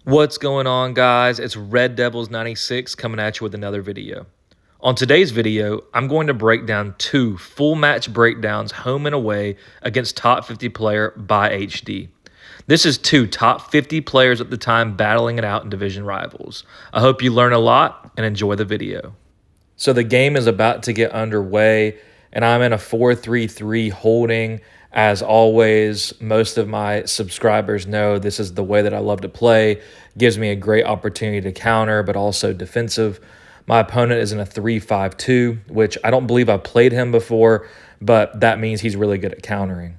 What's going on, guys? It's Red Devils 96 coming at you with another video. On today's video, I'm going to break down two full match breakdowns home and away against top 50 player by HD. This is two top 50 players at the time battling it out in division rivals. I hope you learn a lot and enjoy the video. So the game is about to get underway, and I'm in a 4-3-3 holding. As always, most of my subscribers know this is the way that I love to play. Gives me a great opportunity to counter, but also defensive. My opponent is in a 3-5-2, which I don't believe I've played him before, but that means he's really good at countering.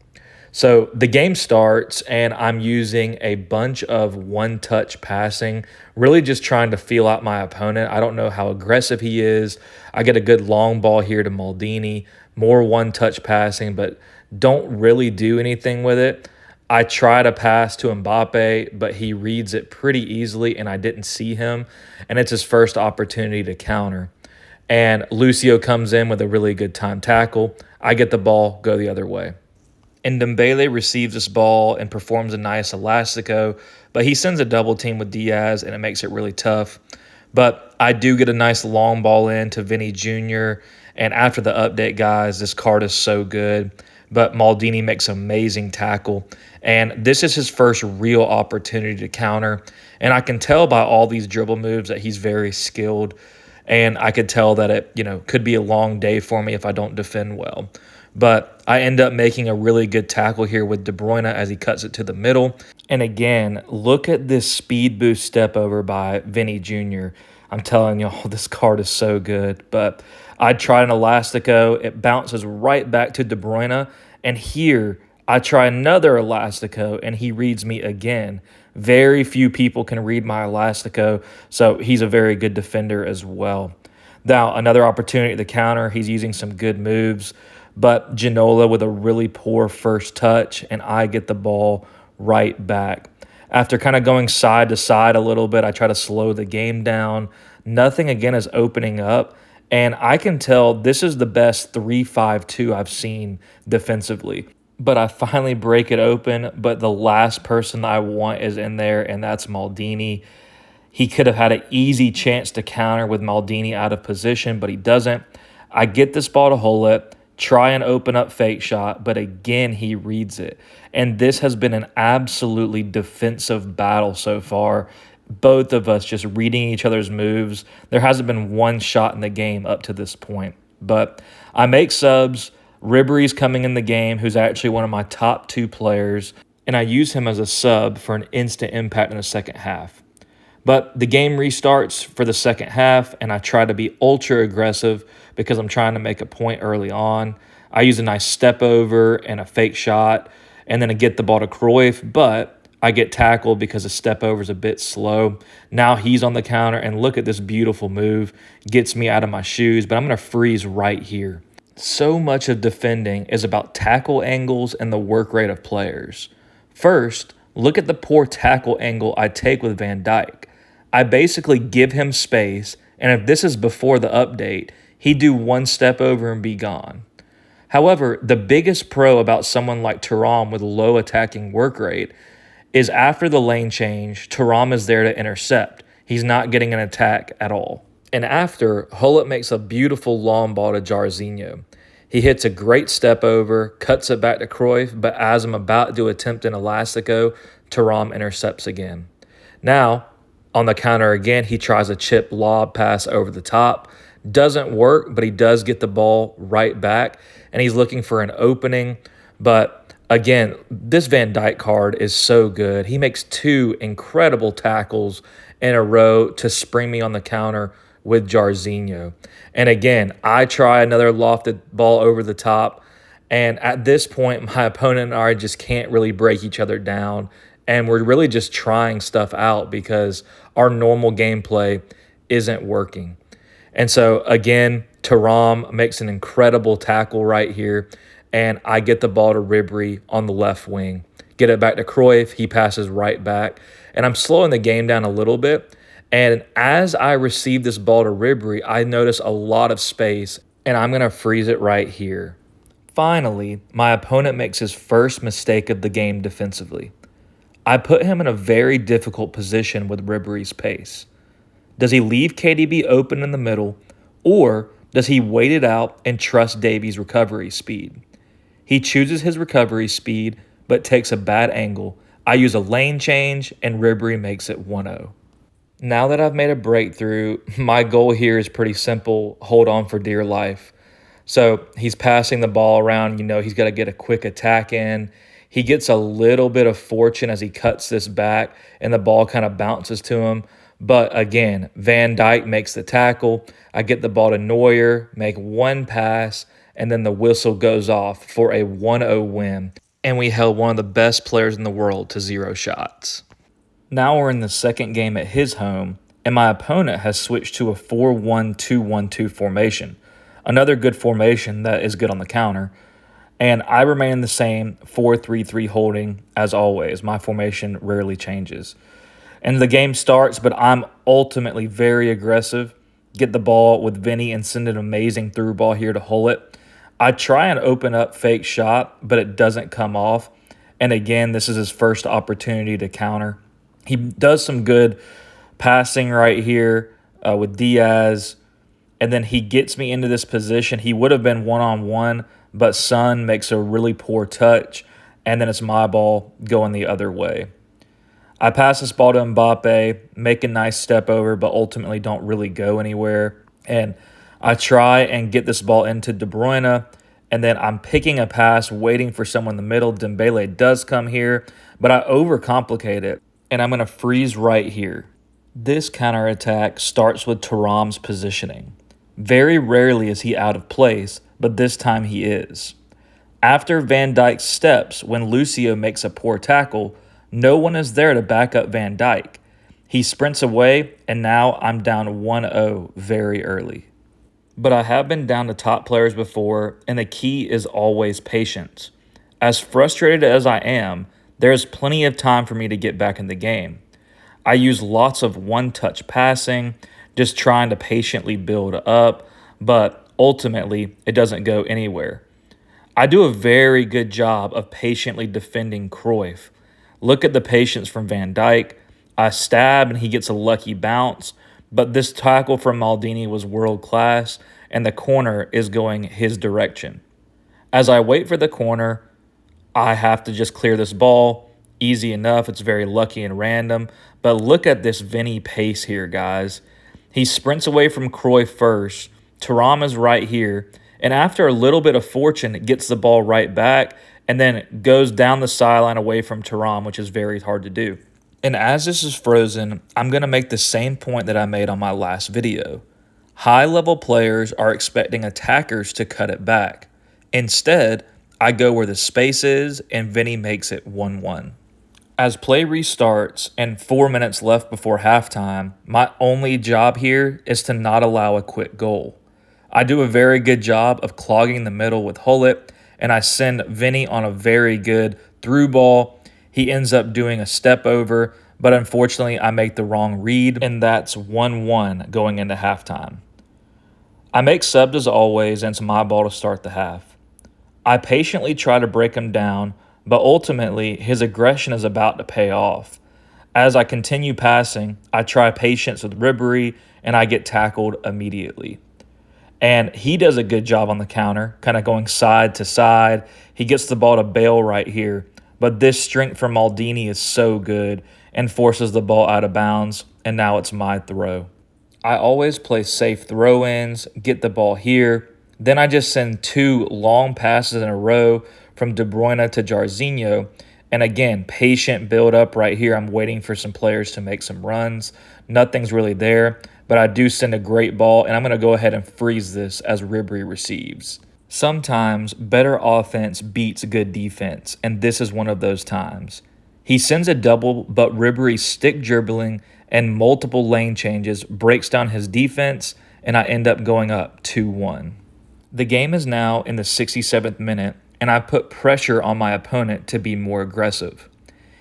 So the game starts, and I'm using a bunch of one-touch passing, really just trying to feel out my opponent. I don't know how aggressive he is. I get a good long ball here to Maldini, more one-touch passing, but don't really do anything with it. I try to pass to Mbappe, but he reads it pretty easily, and I didn't see him, and it's his first opportunity to counter. And Lucio comes in with a really good time tackle. I get the ball, go the other way. And Dembele receives this ball and performs a nice elastico, but he sends a double team with Diaz, and it makes it really tough. But I do get a nice long ball in to Vinny Jr., and after the update, guys, this card is so good. But Maldini makes an amazing tackle, and this is his first real opportunity to counter. And I can tell by all these dribble moves that he's very skilled, and I could tell that it could be a long day for me if I don't defend well. But I end up making a really good tackle here with De Bruyne as he cuts it to the middle. And again, look at this speed boost step over by Vinny Jr. I'm telling y'all, this card is so good. But I tried an elastico. It bounces right back to De Bruyne. And here, I try another elastico, and he reads me again. Very few people can read my elastico, so he's a very good defender as well. Now, another opportunity at the counter. He's using some good moves, but Ginola with a really poor first touch, and I get the ball right back. After kind of going side to side a little bit, I try to slow the game down. Nothing, again, is opening up, and I can tell this is the best 3-5-2 I've seen defensively. But I finally break it open, but the last person I want is in there, and that's Maldini. He could have had an easy chance to counter with Maldini out of position, but he doesn't. I get this ball to Hullet, try and open up fake shot, but again, he reads it. And this has been an absolutely defensive battle so far. Both of us just reading each other's moves. There hasn't been one shot in the game up to this point. But I make subs. Ribery's coming in the game, who's actually one of my top two players, and I use him as a sub for an instant impact in the second half. But the game restarts for the second half, and I try to be ultra aggressive because I'm trying to make a point early on. I use a nice step over and a fake shot, and then I get the ball to Cruyff, but I get tackled because the step over is a bit slow. Now he's on the counter, and look at this beautiful move. Gets me out of my shoes, but I'm going to freeze right here. So much of defending is about tackle angles and the work rate of players. First, look at the poor tackle angle I take with Van Dijk. I basically give him space, and if this is before the update, he'd do one step over and be gone. However, the biggest pro about someone like Thuram with low attacking work rate is after the lane change, Thuram is there to intercept. He's not getting an attack at all. And after, Hullet makes a beautiful long ball to Jairzinho. He hits a great step over, cuts it back to Cruyff, but as I'm about to attempt an elastico, Thuram intercepts again. Now, on the counter again, he tries a chip lob pass over the top. Doesn't work, but he does get the ball right back, and he's looking for an opening. But again, this Van Dijk card is so good. He makes two incredible tackles in a row to spring me on the counter with Jairzinho. And again, I try another lofted ball over the top, and at this point, my opponent and I just can't really break each other down. And we're really just trying stuff out because our normal gameplay isn't working. And so, again, Thuram makes an incredible tackle right here, and I get the ball to Ribery on the left wing. Get it back to Cruyff. He passes right back. And I'm slowing the game down a little bit. And as I receive this ball to Ribery, I notice a lot of space, and I'm going to freeze it right here. Finally, my opponent makes his first mistake of the game defensively. I put him in a very difficult position with Ribery's pace. Does he leave KDB open in the middle, or does he wait it out and trust Davies' recovery speed? He chooses his recovery speed, but takes a bad angle. I use a lane change, and Ribery makes it 1-0. Now that I've made a breakthrough, my goal here is pretty simple: hold on for dear life. So he's passing the ball around. He's got to get a quick attack in. He gets a little bit of fortune as he cuts this back, and the ball kind of bounces to him. But again, Van Dijk makes the tackle. I get the ball to Neuer, make one pass, and then the whistle goes off for a 1-0 win. And we held one of the best players in the world to 0 shots. Now we're in the second game at his home, and my opponent has switched to a 4-1-2-1-2 formation. Another good formation that is good on the counter. And I remain the same 4-3-3 holding as always. My formation rarely changes. And the game starts, but I'm ultimately very aggressive. Get the ball with Vinny and send an amazing through ball here to Hullet. I try and open up fake shot, but it doesn't come off. And again, this is his first opportunity to counter. He does some good passing right here with Diaz, and then he gets me into this position. He would have been one-on-one, but Son makes a really poor touch, and then it's my ball going the other way. I pass this ball to Mbappe, make a nice step over, but ultimately don't really go anywhere. And I try and get this ball into De Bruyne, and then I'm picking a pass, waiting for someone in the middle. Dembele does come here, but I overcomplicate it, and I'm going to freeze right here. This counterattack starts with Thuram's positioning. Very rarely is he out of place, but this time he is. After Van Dijk steps, when Lucio makes a poor tackle, no one is there to back up Van Dijk. He sprints away, and now I'm down 1-0 very early. But I have been down to top players before, and the key is always patience. As frustrated as I am, there is plenty of time for me to get back in the game. I use lots of one-touch passing, just trying to patiently build up, but ultimately it doesn't go anywhere. I do a very good job of patiently defending Cruyff. Look at the patience from Van Dijk. I stab and he gets a lucky bounce, but this tackle from Maldini was world class, and the corner is going his direction. As I wait for the corner, I have to just clear this ball. Easy enough. It's very lucky and random. But look at this Vinny pace here, guys. He sprints away from Cruyff first. Thuram is right here. And after a little bit of fortune, gets the ball right back and then goes down the sideline away from Thuram, which is very hard to do. And as this is frozen, I'm going to make the same point that I made on my last video. High-level players are expecting attackers to cut it back. Instead, I go where the space is, and Vinny makes it 1-1. As play restarts and 4 minutes left before halftime, my only job here is to not allow a quick goal. I do a very good job of clogging the middle with Hullet, and I send Vinny on a very good through ball. He ends up doing a step over, but unfortunately I make the wrong read, and that's 1-1 going into halftime. I make subs as always, and it's my ball to start the half. I patiently try to break him down, but ultimately his aggression is about to pay off. As I continue passing, I try patience with Ribery, and I get tackled immediately. And he does a good job on the counter, kind of going side to side. He gets the ball to Bale right here. But this strength from Maldini is so good and forces the ball out of bounds, and now it's my throw. I always play safe throw-ins, get the ball here. Then I just send 2 long passes in a row from De Bruyne to Jarzinho. And again, patient build up right here. I'm waiting for some players to make some runs. Nothing's really there, but I do send a great ball, and I'm going to go ahead and freeze this as Ribery receives. Sometimes better offense beats good defense, and this is one of those times. He sends a double, but Ribery's stick dribbling and multiple lane changes breaks down his defense, and I end up going up 2-1. The game is now in the 67th minute, and I put pressure on my opponent to be more aggressive.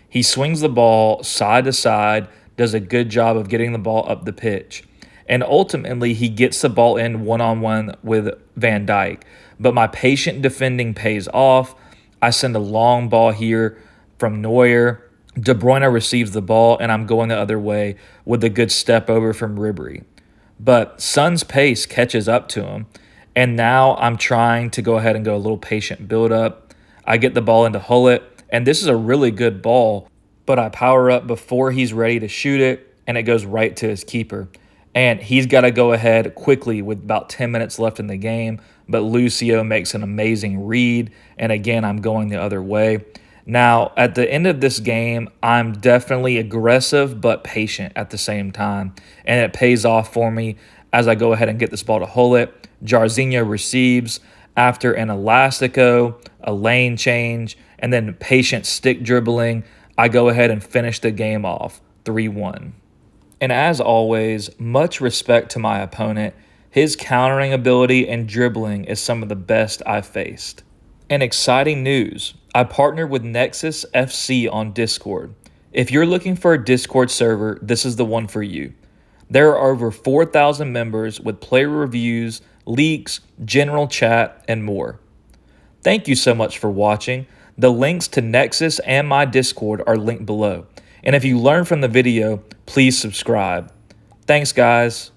He swings the ball side to side, does a good job of getting the ball up the pitch, and ultimately he gets the ball in one-on-one with Van Dijk. But my patient defending pays off. I send a long ball here from Neuer. De Bruyne receives the ball, and I'm going the other way with a good step over from Ribery. But Son's pace catches up to him, and now I'm trying to go ahead and go a little patient build up. I get the ball into Hullet, and this is a really good ball, but I power up before he's ready to shoot it, and it goes right to his keeper. And he's got to go ahead quickly with about 10 minutes left in the game, but Lucio makes an amazing read, and again, I'm going the other way. Now, at the end of this game, I'm definitely aggressive but patient at the same time, and it pays off for me as I go ahead and get this ball to Hullet. Jarzinho receives after an elastico, a lane change, and then patient stick dribbling. I go ahead and finish the game off 3-1. And as always, much respect to my opponent. His countering ability and dribbling is some of the best I've faced. And exciting news, I partnered with Nexus FC on Discord. If you're looking for a Discord server, this is the one for you. There are over 4,000 members with player reviews, leaks, general chat, and more. Thank you so much for watching. The links to Nexus and my Discord are linked below. And if you learned from the video, please subscribe. Thanks, guys.